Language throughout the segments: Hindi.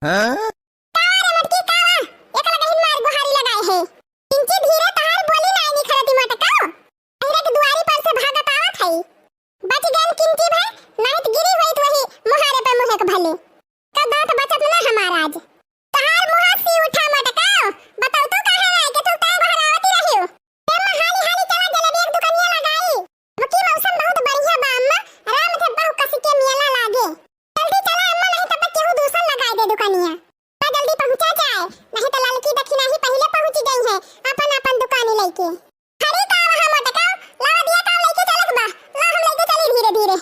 हाँ? कावा रे मटकी कावा एकला कहिन मार गुहारी लगाए है किंची धीरे तहार बोली नाई निखरती मटकाओ अहिरे के दुआरी पर से भागत आवत हई बच गन किंची भाई नहीं तो गिरी होइत वही मुहारे पे मुहे के भले का दांत बचत ना हमारा आज तहार मुहा सी उठा मटकाओ बताओ तू काहे ना के तू ताई बहरावती रहियो ते हाली हाली चला जलेबी एक दुकानिया लगाई वकी मौसम बहुत बढ़िया बा अम्मा राम थे बहु कसी के मेला लागे जल्दी चला अम्मा नहीं तो केहू दूसर लगाई दे दुकानिया जल्दी पहुंचा जाए नहीं तो लड़की दक्षिणा ही पहले पहुंच गई है अपन अपन दुकान लेके खड़ी का वहां मटकाओ लावा दिया काम लेके चलक बा ला हम लेके चली धीरे धीरे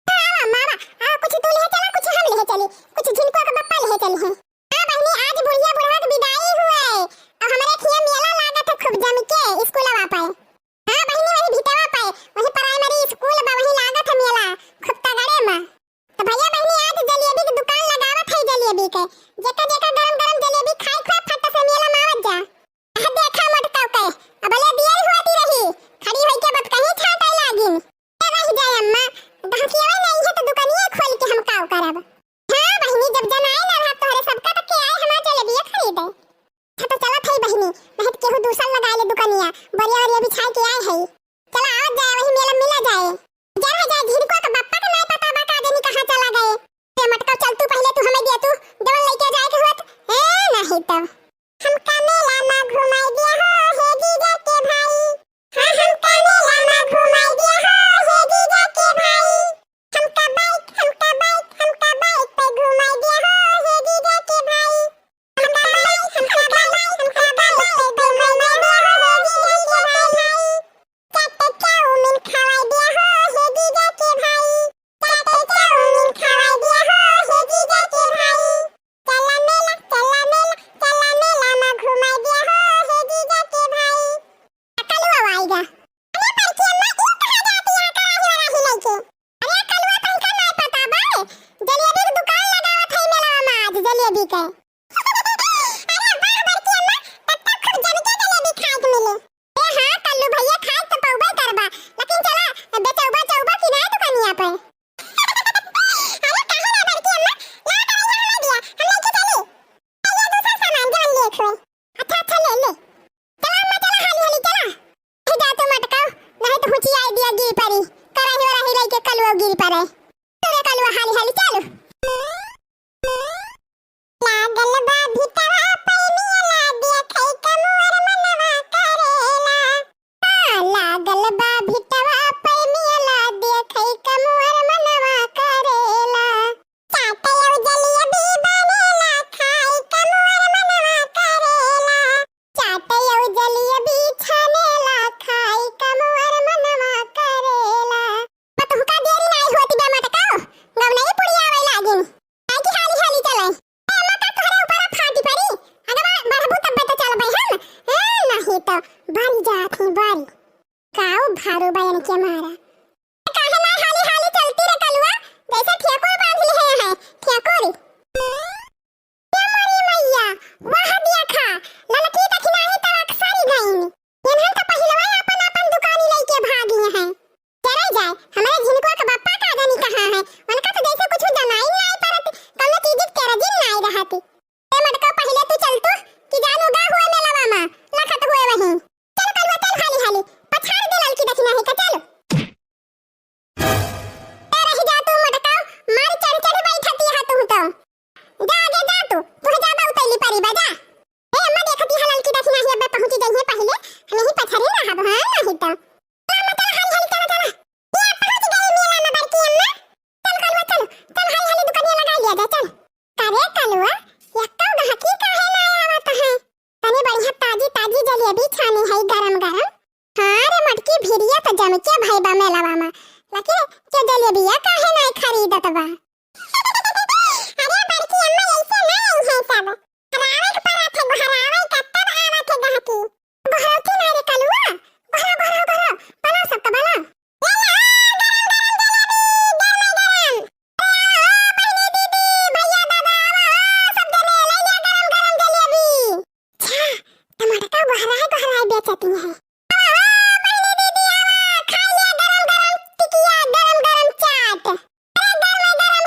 आवा मामा आ कुछ तू ले चला कुछ हम ले चली कुछ झिनको का पप्पा ले चली है हां बहनी आज बुढ़िया बुढ़वा की विदाई हुआ है और हमारे खिया मेला लागत है खूब जम के स्कूल आ पाए हां बहनी वही भीतवा पाए वही प्राइमरी स्कूल बा वही लागत है मेला खूब तगड़े में तो भैया बहनी आज जलेबी की दुकान लगावत है जलेबी के जेका जेका गरम गरम जलेबी खाई खाई फट से मेला मावत जा आ देखा मटकाओ के अबले दियर होती रही खड़ी होई के बात कहीं छाटाई लागिन ए रही जाए अम्मा दहसिया नहीं है तो दुकानिया खोल के हम काव करब हां बहनी जब जन आए ना रात तोहरे सबका तक के आए हमार जलेबी खरीदे अच्छा तो चला थई बहनी नहीं तो केहू दूसर लगाए ले दुकानिया बढ़िया बढ़िया बिछा के आए है चला आवत जाए वही मेला मिला जाए जरा जाए झिनको का बाप्पा का नहीं पता बा का देनी कहां चला गए ते मटकाओ चल तू पहले तू हमें दे तू डबल लेके जाए के होत ए नहीं तो हमका मेला ना घुमाई दिया हो हे जीजा के भाई हां हमका मेला ना घुमाई दिया हो हे जीजा के भाई हमका बाइक पे घुमाई दिया हो हे जीजा के भाई हमका बाइक पे घुमाई दिया हो हे जीजा के भाई चाटे चाउमीन खवाई दिया हो हे जीजा के भाई चाटे चाउमीन खवाई दिया हो हे जीजा के भाई चला मेला में घुमाई दिया हो हे जीजा के भाई कलुआ आएगा अरे परची अम्मा ई कहां जाती है कराही वराही लेके अरे कलुआ कहीं का नहीं पता बा जलेबी की दुकान लगावत है मेला में आज जलेबी के अरे वाह परची अम्मा तब तक खूब जम के जलेबी खाए के मिले ए हां कल्लू भैया खाए तो पौबे करबा लेकिन चला बेचौबा चौबा की ना दुकानिया पे अरे कहां ना परची अम्मा ला कर यहाँ दिया हम लेके चली ये दूसरा सामान जवन लेख हुए अच्छा अच्छा ले ले चला अम्मा चला हाली हाली चला हे जा तो मटकाओ नहीं तो हुची आइडिया गिर पड़ी कराही वराही लेके कलुआ गिर पड़े तेरे कलुआ हाली हाली चलो लागल बा भीतवा पैनिया देखै कमुअर मनवा करेला लागल बा भीतवा पैनिया देखै कमुअर मनवा करेला चाटे जलेबी बनेला खाई कमुअर मनवा करेला चाटे जलेबी छानेला खाई कमुअर मनवा करेला पतहुका देरी नहीं होती बे मटकाओ गव नहीं पुड़ी आवे लागिन आई की हाली हाली चले ए मका तोहरे ऊपर फाटी पड़ी अगर बढ़बू तब तो चल भाई हम नहीं तो बारी जात है बारी काऊ भारो बयन के मारा काहे ना हाली हाली चलती रे कलुआ जैसे ठेकोर बांध लिए है ठेकोर ये मरी मैया वाह दिया खा ललकी दखिना ही तो अक्सरी गईन इन्हन तो पहिलवा अपन अपन दुकानी लेके भागी हैं चले जाए हमारे झिनको का बाप्पा का जानी कहां है उनका तो जैसे कुछ जनाई नहीं परत कौनो चीज तेरा जिन नहीं रहती ए मटका पहले तू चल तू कि जान उगा हुआ मेला मामा लखत हुए वहीं चल कलवा चल हाली हाली पछाड़ दे ललकी दखिना ही का चल ए रह जा तू मटका मार चढ़ चढ़ बैठती है तू तो जा आगे जा तू जा उतैली परी बजा ए अम्मा देखती है ललकी दखिना ही अब पहुंच गई है पहले हम ही पछाड़ी रहा हां नहीं तो चल हाली हाली चला चला ये पहुंच गई मेला में बड़की अम्मा चल कलवा चल हाली हाली दुकानिया लगा लिया जा चल करे कलवा यक्का गहकी काहे ना आवत है तने बढ़िया ताजी ताजी जलेबी छानी है गरम गरम हां रे मटकी भिड़िया तो जम के भाई बा मेलावा में लेकिन के जलेबिया काहे ना खरीदत बा अरे बड़की अम्मा ऐसे नहीं है सब हरावे के पराठे हरावे का तब आवत है गहकी बहरती ना रे कलवा बहरा बना सबका बना बेचती है पहले दीदी आवा खा ले गरम गरम टिकिया गरम गरम चाट अरे गरम गरम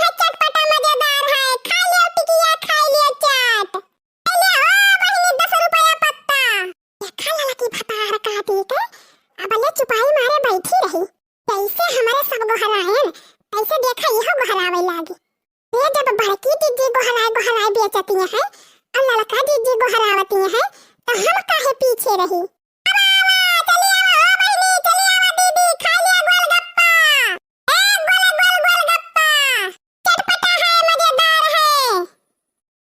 रही। चलिए आओ बहनी, चलिए आओ दीदी, खा लिया गोलगप्पा। गोलगप्पा चटपटा है, मजेदार है।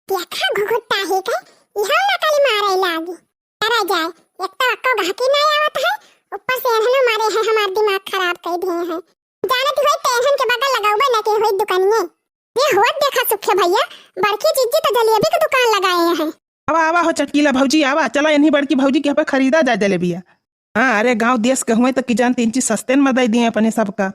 देखा घुघुट्टा है के इहम नकल मारे लागी। डरा जाए, एक तो अक्को घाकी नहीं आवत है, ऊपर से एहनो मारे हैं हमार दिमाग खराब कर दिए हैं। जानत होई तेहन के बगल लगाऊबे ना के होई दुकानिए। ये होत देखा सुखे भैया, बड़की जीजी तो जलेबी की दुकान लगाए हैं। आवा आवा हो चटकीला भौजी, आवा चला इन्हीं बड़की भौजी के यहाँ पे खरीदा जा जलेबिया। हाँ अरे गांव देश के हुए तो कि जान 3 चीज सस्ते में दे दिए अपने सबका।